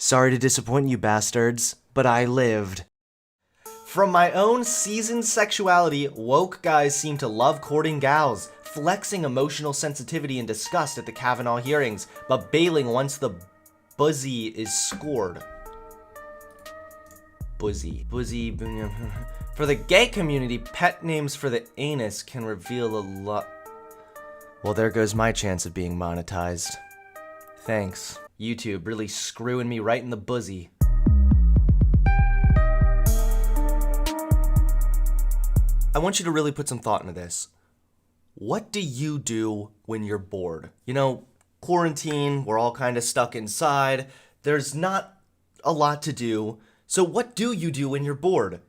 Sorry to disappoint you bastards, but I lived. From my own seasoned sexuality, woke guys seem to love courting gals, flexing emotional sensitivity and disgust at the Kavanaugh hearings, but bailing once the buzzy is scored. Buzzy. For the gay community, pet names for the anus can reveal a lot. Well, there goes my chance of being monetized. Thanks. YouTube really screwing me right in the buzzy. I want you to really put some thought into this. What do you do when you're bored? You know, quarantine, we're all kind of stuck inside. There's not a lot to do. So what do you do when you're bored?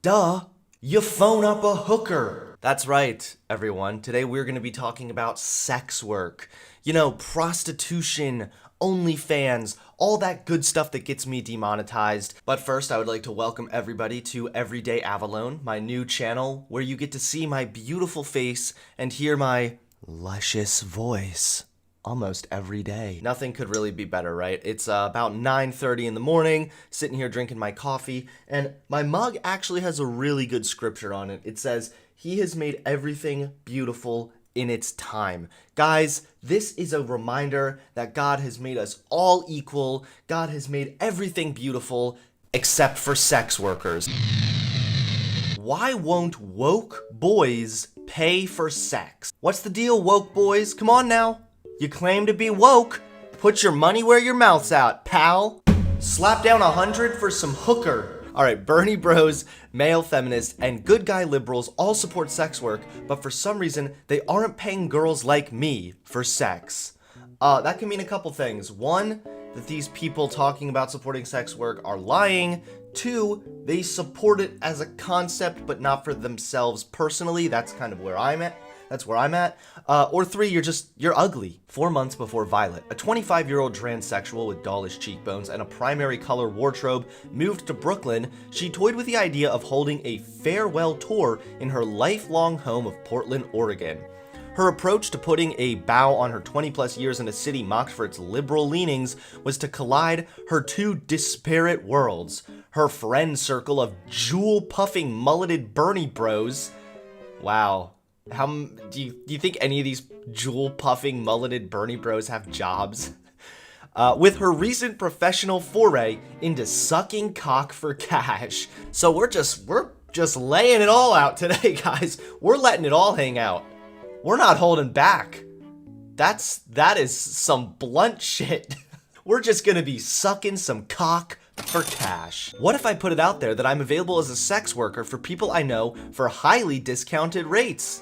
Duh, you phone up a hooker. That's right, everyone. Today we're going to be talking about sex work. You know, prostitution, OnlyFans, all that good stuff that gets me demonetized. But first, I would like to welcome everybody to Everyday Avalone, my new channel where you get to see my beautiful face and hear my luscious voice almost every day. Nothing could really be better, right? It's about 9:30 in the morning, sitting here drinking my coffee, and my mug actually has a really good scripture on it. It says, "He has made everything beautiful in its time." Guys, this is a reminder that God has made us all equal. God has made everything beautiful except for sex workers. Why won't woke boys pay for sex? What's the deal, woke boys? Come on now. You claim to be woke. Put your money where your mouth's at, pal. Slap down 100 for some hooker. Alright, Bernie bros, male feminists, and good guy liberals all support sex work, but for some reason, they aren't paying girls like me for sex. That can mean a couple things. One, that these people talking about supporting sex work are lying. Two, they support it as a concept, but not for themselves personally. That's kind of where I'm at. That's where I'm at. Or three, you're ugly. 4 months before Violet, a 25-year-old transsexual with dollish cheekbones and a primary color wardrobe, moved to Brooklyn, she toyed with the idea of holding a farewell tour in her lifelong home of Portland, Oregon. Her approach to putting a bow on her 20-plus years in a city mocked for its liberal leanings was to collide her two disparate worlds. Her friend circle of jewel-puffing, mulleted Bernie bros. Wow. Do you think any of these jewel-puffing, mulleted Bernie bros have jobs? With her recent professional foray into sucking cock for cash. So we're just laying it all out today, guys. We're letting it all hang out. We're not holding back. That is some blunt shit. We're just gonna be sucking some cock for cash. What if I put it out there that I'm available as a sex worker for people I know for highly discounted rates?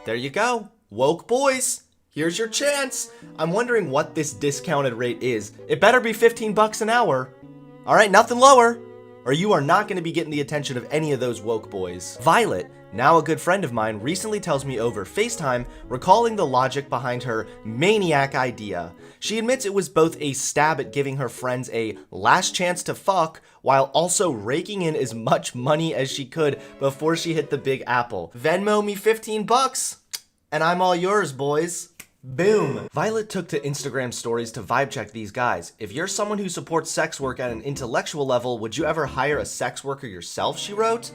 There you go. Woke boys, here's your chance. I'm wondering what this discounted rate is. It better be 15 bucks an hour. All right, nothing lower, or you are not going to be getting the attention of any of those woke boys. Violet, now a good friend of mine, recently tells me over FaceTime, recalling the logic behind her maniac idea. She admits it was both a stab at giving her friends a last chance to fuck, while also raking in as much money as she could before she hit the big apple. Venmo me 15 bucks, and I'm all yours, boys. Boom. Violet took to Instagram stories to vibe check these guys. If you're someone who supports sex work at an intellectual level, would you ever hire a sex worker yourself, she wrote.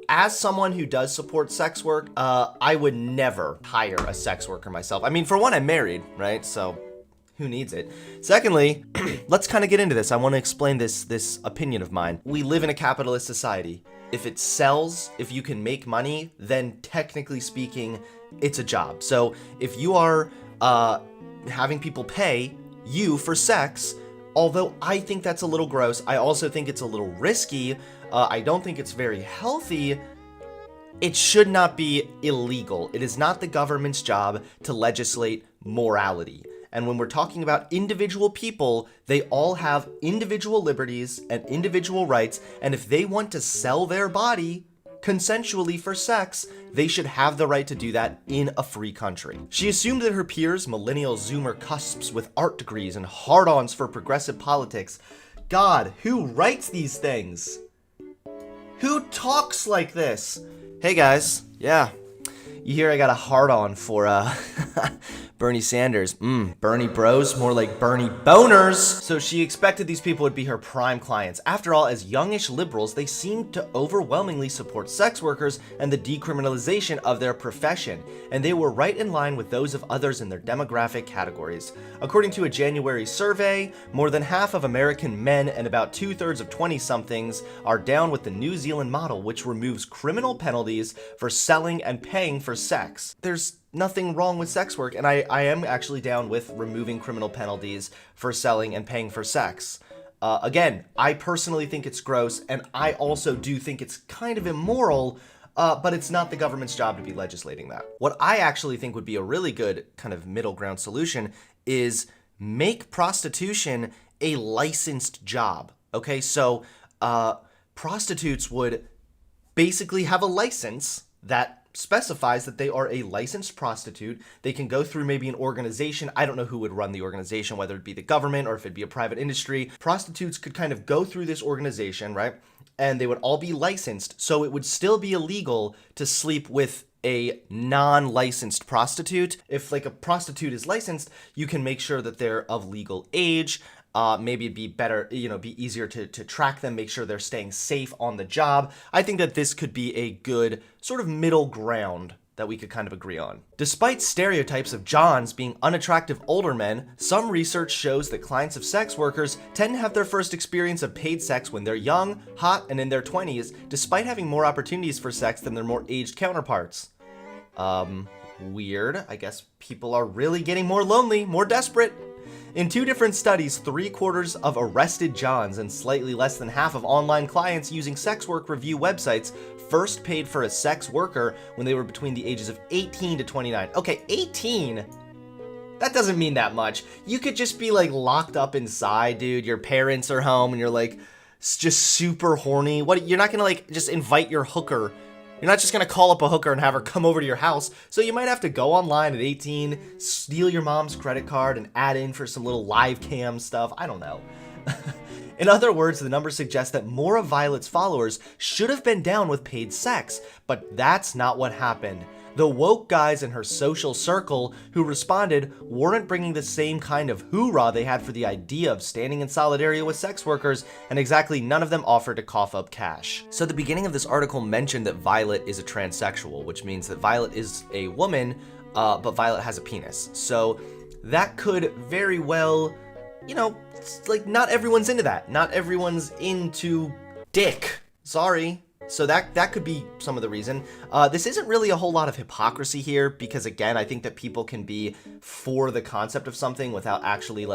As someone who does support sex work, I would never hire a sex worker myself. I mean, for one, I'm married, right? So who needs it? Secondly, let's kind of get into this. I want to explain this opinion of mine. We live in a capitalist society. If it sells, if you can make money, then technically speaking, it's a job. So if you are having people pay you for sex, although I think that's a little gross, I also think it's a little risky. I don't think it's very healthy. It should not be illegal. It is not the government's job to legislate morality. And when we're talking about individual people, they all have individual liberties and individual rights. And if they want to sell their body consensually for sex, they should have the right to do that in a free country. She assumed that her peers, millennial Zoomer cusps with art degrees and hard-ons for progressive politics. God, who writes these things? Who talks like this? Hey guys, yeah. You hear I got a hard-on for Bernie Sanders, Bernie bros, more like Bernie boners. So she expected these people would be her prime clients. After all, as youngish liberals, they seemed to overwhelmingly support sex workers and the decriminalization of their profession, and they were right in line with those of others in their demographic categories. According to a January survey, more than half of American men and about 2/3 of 20-somethings are down with the New Zealand model, which removes criminal penalties for selling and paying for sex. There's nothing wrong with sex work, and I am actually down with removing criminal penalties for selling and paying for sex. Again, I personally think it's gross, and I also do think it's kind of immoral, but it's not the government's job to be legislating that. What I actually think would be a really good kind of middle ground solution is make prostitution a licensed job. Okay, so prostitutes would basically have a license that specifies that they are a licensed prostitute. They can go through maybe an organization. I don't know who would run the organization, whether it be the government or if it'd be a private industry. Prostitutes could kind of go through this organization, right? And they would all be licensed. So it would still be illegal to sleep with a non-licensed prostitute. If like a prostitute is licensed, you can make sure that they're of legal age. Maybe it'd be better, be easier to track them, make sure they're staying safe on the job. I think that this could be a good sort of middle ground that we could kind of agree on. Despite stereotypes of Johns being unattractive older men, some research shows that clients of sex workers tend to have their first experience of paid sex when they're young, hot, and in their 20s, despite having more opportunities for sex than their more aged counterparts. Weird. I guess people are really getting more lonely, more desperate. In 2 different studies, 3/4 of arrested Johns and slightly less than half of online clients using sex work review websites first paid for a sex worker when they were between the ages of 18 to 29. Okay, 18? That doesn't mean that much. You could just be like locked up inside, dude. Your parents are home and you're like just super horny. What? You're not gonna like just invite your hooker. You're not just gonna call up a hooker and have her come over to your house. So you might have to go online at 18, steal your mom's credit card and add in for some little live cam stuff. I don't know. In other words, the numbers suggest that more of Violet's followers should have been down with paid sex, but that's not what happened. The woke guys in her social circle who responded weren't bringing the same kind of hoorah they had for the idea of standing in solidarity with sex workers, and exactly none of them offered to cough up cash. So the beginning of this article mentioned that Violet is a transsexual, which means that Violet is a woman, but Violet has a penis. So that could very well, like not everyone's into that. Not everyone's into dick. Sorry. So that could be some of the reason. This isn't really a whole lot of hypocrisy here because, again, I think that people can be for the concept of something without actually,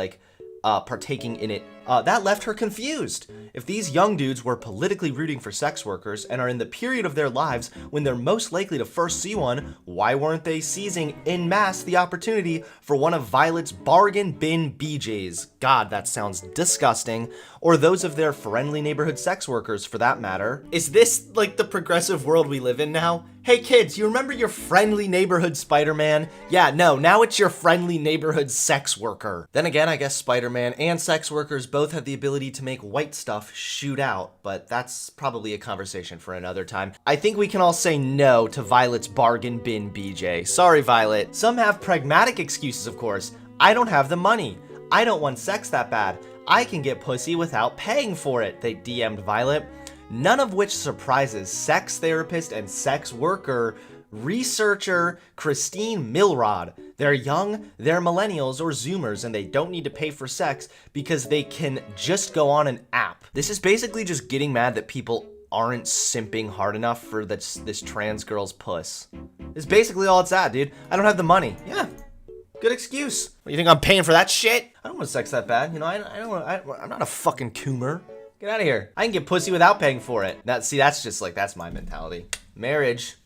partaking in it. That left her confused. If these young dudes were politically rooting for sex workers and are in the period of their lives when they're most likely to first see one, why weren't they seizing en masse the opportunity for one of Violet's bargain bin BJs? God, that sounds disgusting. Or those of their friendly neighborhood sex workers, for that matter. Is this like the progressive world we live in now? Hey kids, you remember your friendly neighborhood Spider-Man? Yeah, no, now it's your friendly neighborhood sex worker. Then again, I guess Spider-Man and sex workers both have the ability to make white stuff shoot out, but that's probably a conversation for another time. I think we can all say no to Violet's bargain bin BJ. Sorry, Violet. Some have pragmatic excuses, of course. I don't have the money. I don't want sex that bad. I can get pussy without paying for it, they DM'd Violet. None of which surprises sex therapist and sex worker researcher Christine Milrod. They're young, they're millennials or zoomers, and they don't need to pay for sex because they can just go on an app. This is basically just getting mad that people aren't simping hard enough for this trans girl's puss. It's basically all it's at, dude. I don't have the money. Yeah. Good excuse. What, you think I'm paying for that shit? I don't want sex that bad. I'm not a fucking coomer. Get out of here. I can get pussy without paying for it. That's my mentality. Marriage.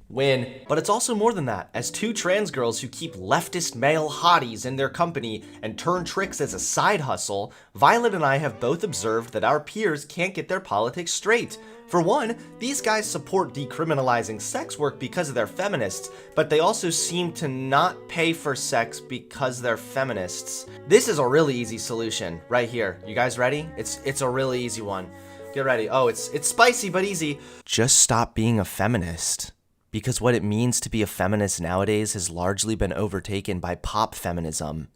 Win. But it's also more than that, as 2 trans girls who keep leftist male hotties in their company and turn tricks as a side hustle, Violet and I have both observed that our peers can't get their politics straight. For one, these guys support decriminalizing sex work because they're feminists, but they also seem to not pay for sex because they're feminists. This is a really easy solution right here. You guys ready? It's a really easy one. Get ready. Oh, it's spicy but easy. Just stop being a feminist. Because what it means to be a feminist nowadays has largely been overtaken by pop feminism.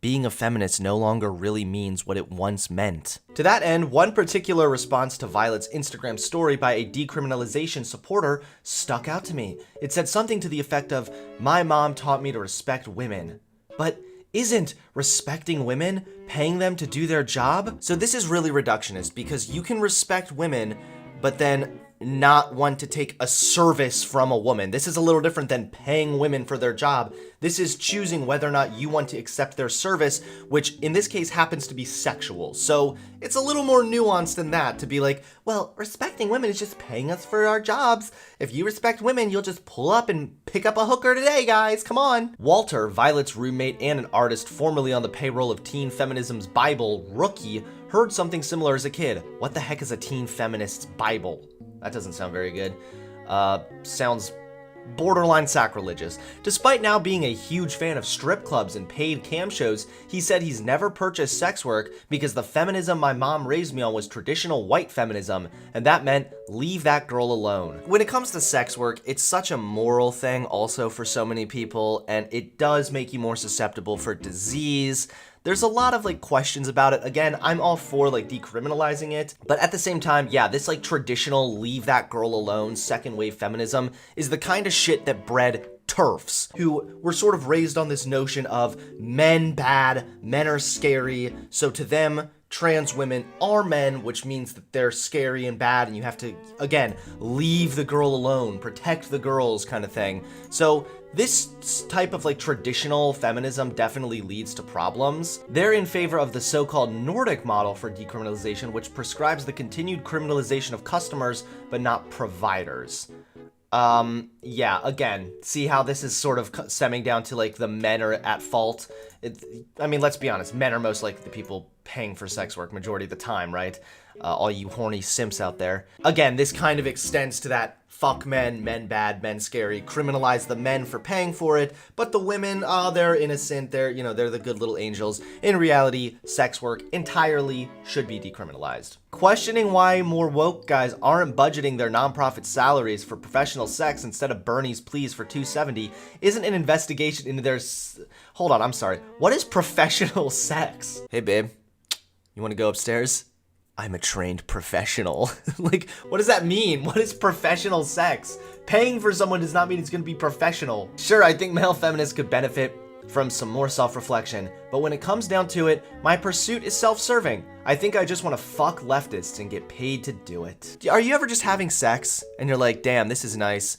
Being a feminist no longer really means what it once meant. To that end, one particular response to Violet's Instagram story by a decriminalization supporter stuck out to me. It said something to the effect of, "My mom taught me to respect women." But isn't respecting women paying them to do their job? So this is really reductionist, because you can respect women, but then not want to take a service from a woman. This is a little different than paying women for their job. This is choosing whether or not you want to accept their service, which in this case happens to be sexual. So it's a little more nuanced than that to be like, well, respecting women is just paying us for our jobs. If you respect women, you'll just pull up and pick up a hooker today, guys. Come on. Walter, Violet's roommate and an artist formerly on the payroll of teen feminism's Bible, Rookie, heard something similar as a kid. What the heck is a teen feminist's Bible? That doesn't sound very good. Sounds borderline sacrilegious. Despite now being a huge fan of strip clubs and paid cam shows, he said he's never purchased sex work because the feminism my mom raised me on was traditional white feminism, and that meant leave that girl alone. When it comes to sex work, it's such a moral thing also for so many people, and it does make you more susceptible for disease. There's a lot of questions about it. Again, I'm all for decriminalizing it, but at the same time, yeah, this traditional leave that girl alone second wave feminism is the kind of shit that bred TERFs, who were sort of raised on this notion of men bad, men are scary, so to them, trans women are men, which means that they're scary and bad, and you have to, again, leave the girl alone, protect the girls kind of thing. So this type of traditional feminism definitely leads to problems. They're in favor of the so-called Nordic model for decriminalization, which prescribes the continued criminalization of customers, but not providers. Yeah, again, see how this is sort of stemming down to the men are at fault. I mean, let's be honest, men are most likely the people paying for sex work majority of the time, right? All you horny simps out there. Again, this kind of extends to that fuck men, men bad, men scary, criminalize the men for paying for it, but the women, they're innocent, they're the good little angels. In reality, sex work entirely should be decriminalized. Questioning why more woke guys aren't budgeting their nonprofit salaries for professional sex instead of Bernie's pleas for $270 isn't an investigation into their hold on, I'm sorry. What is professional sex? Hey babe, you wanna go upstairs? I'm a trained professional. What does that mean? What is professional sex? Paying for someone does not mean it's gonna be professional. Sure, I think male feminists could benefit from some more self-reflection, but when it comes down to it, my pursuit is self-serving. I think I just want to fuck leftists and get paid to do it. Are you ever just having sex and you're like, damn, this is nice,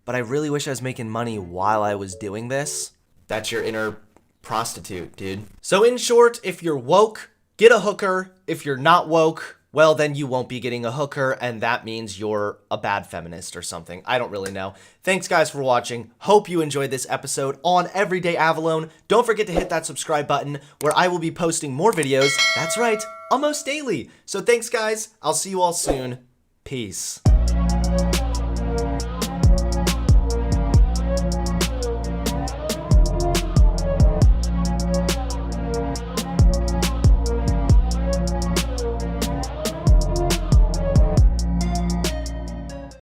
but I really wish I was making money while I was doing this? That's your inner prostitute, dude. So in short, if you're woke, get a hooker. If you're not woke, well, then you won't be getting a hooker, and that means you're a bad feminist or something. I don't really know. Thanks, guys, for watching. Hope you enjoyed this episode on Everyday Avalone. Don't forget to hit that subscribe button, where I will be posting more videos. That's right, almost daily. So thanks, guys. I'll see you all soon. Peace.